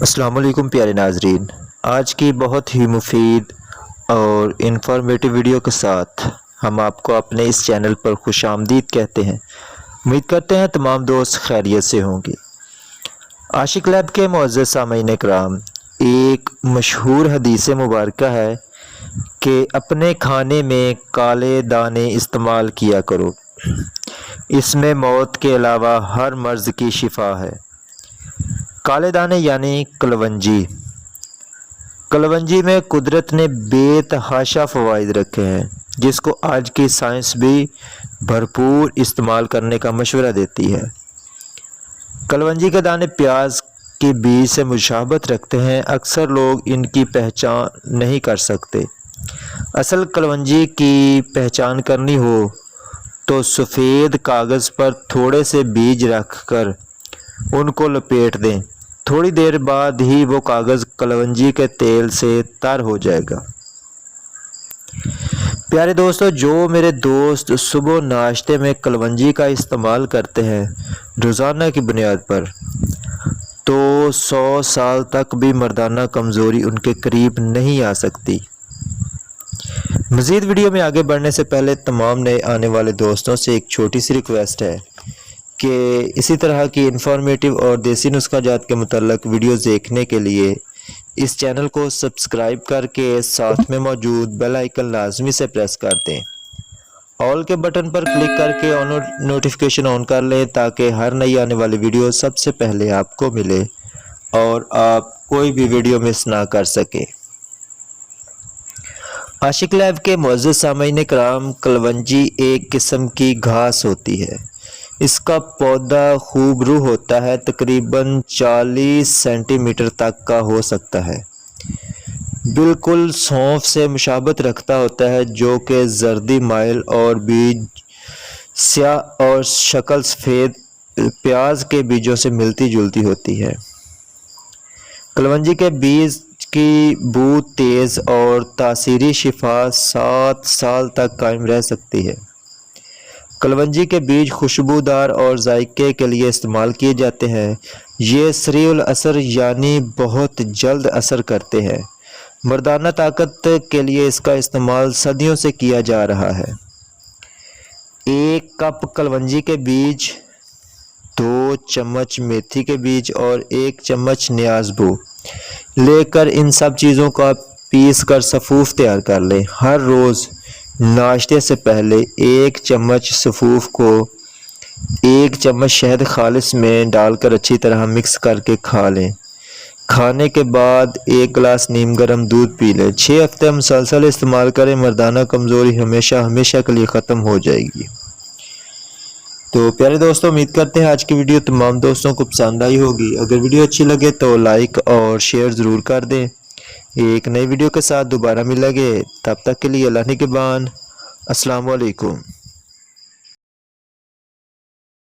السلام علیکم پیارے ناظرین، آج کی بہت ہی مفید اور انفارمیٹو ویڈیو کے ساتھ ہم آپ کو اپنے اس چینل پر خوش آمدید کہتے ہیں۔ امید کرتے ہیں تمام دوست خیریت سے ہوں گے۔ عاشق لیب کے معزز سامعین کرام، ایک مشہور حدیث مبارکہ ہے کہ اپنے کھانے میں کالے دانے استعمال کیا کرو، اس میں موت کے علاوہ ہر مرض کی شفا ہے۔ کالے دانے یعنی کلونجی۔ کلونجی میں قدرت نے بے تحاشا فوائد رکھے ہیں، جس کو آج کی سائنس بھی بھرپور استعمال کرنے کا مشورہ دیتی ہے۔ کلونجی کے دانے پیاز کے بیج سے مشابہت رکھتے ہیں، اکثر لوگ ان کی پہچان نہیں کر سکتے۔ اصل کلونجی کی پہچان کرنی ہو تو سفید کاغذ پر تھوڑے سے بیج رکھ کر ان کو لپیٹ دیں، تھوڑی دیر بعد ہی وہ کاغذ کلونجی کے تیل سے تر ہو جائے گا۔ پیارے دوستو، جو میرے دوست صبح ناشتے میں کلونجی کا استعمال کرتے ہیں روزانہ کی بنیاد پر، تو 100 سال تک بھی مردانہ کمزوری ان کے قریب نہیں آ سکتی۔ مزید ویڈیو میں آگے بڑھنے سے پہلے تمام نئے آنے والے دوستوں سے ایک چھوٹی سی ریکویسٹ ہے کہ اسی طرح کی انفارمیٹو اور دیسی نسخہ جات کے متعلق ویڈیوز دیکھنے کے لیے اس چینل کو سبسکرائب کر کے ساتھ میں موجود بیل آئیکن لازمی سے پریس کر دیں۔ آل کے بٹن پر کلک کر کے نوٹیفیکیشن آن کر لیں تاکہ ہر نئی آنے والی ویڈیو سب سے پہلے آپ کو ملے اور آپ کوئی بھی ویڈیو مس نہ کر سکیں۔ عاشق لیب کے معزز سامعین کرام، کلونجی ایک قسم کی گھاس ہوتی ہے۔ اس کا پودا خوب روح ہوتا ہے، تقریباً 40 سینٹی میٹر تک کا ہو سکتا ہے۔ بالکل سونف سے مشابہت رکھتا ہوتا ہے، جو کہ زردی مائل اور بیج سیاہ اور شکل سفید پیاز کے بیجوں سے ملتی جلتی ہوتی ہے۔ کلونجی کے بیج کی بو تیز اور تاثیری شفا 7 سال تک قائم رہ سکتی ہے۔ کلونجی کے بیج خوشبودار اور ذائقے کے لیے استعمال کیے جاتے ہیں۔ یہ سریع الاثر یعنی بہت جلد اثر کرتے ہیں۔ مردانہ طاقت کے لیے اس کا استعمال صدیوں سے کیا جا رہا ہے۔ 1 کپ کلونجی کے بیج، 2 چمچ میتھی کے بیج اور 1 چمچ نیاز بو لے کر ان سب چیزوں کا پیس کر سفوف تیار کر لیں۔ ہر روز ناشتے سے پہلے 1 چمچ سفوف کو 1 چمچ شہد خالص میں ڈال کر اچھی طرح مکس کر کے کھا لیں۔ کھانے کے بعد 1 گلاس نیم گرم دودھ پی لیں۔ 6 ہفتے مسلسل استعمال کریں، مردانہ کمزوری ہمیشہ کے لیے ختم ہو جائے گی۔ تو پیارے دوستوں، امید کرتے ہیں آج کی ویڈیو تمام دوستوں کو پسند آئی ہوگی۔ اگر ویڈیو اچھی لگے تو لائک اور شیئر ضرور کر دیں۔ ایک نئی ویڈیو کے ساتھ دوبارہ ملیں گے، تب تک کے لیے اللہ نگہبان۔ السلام علیکم۔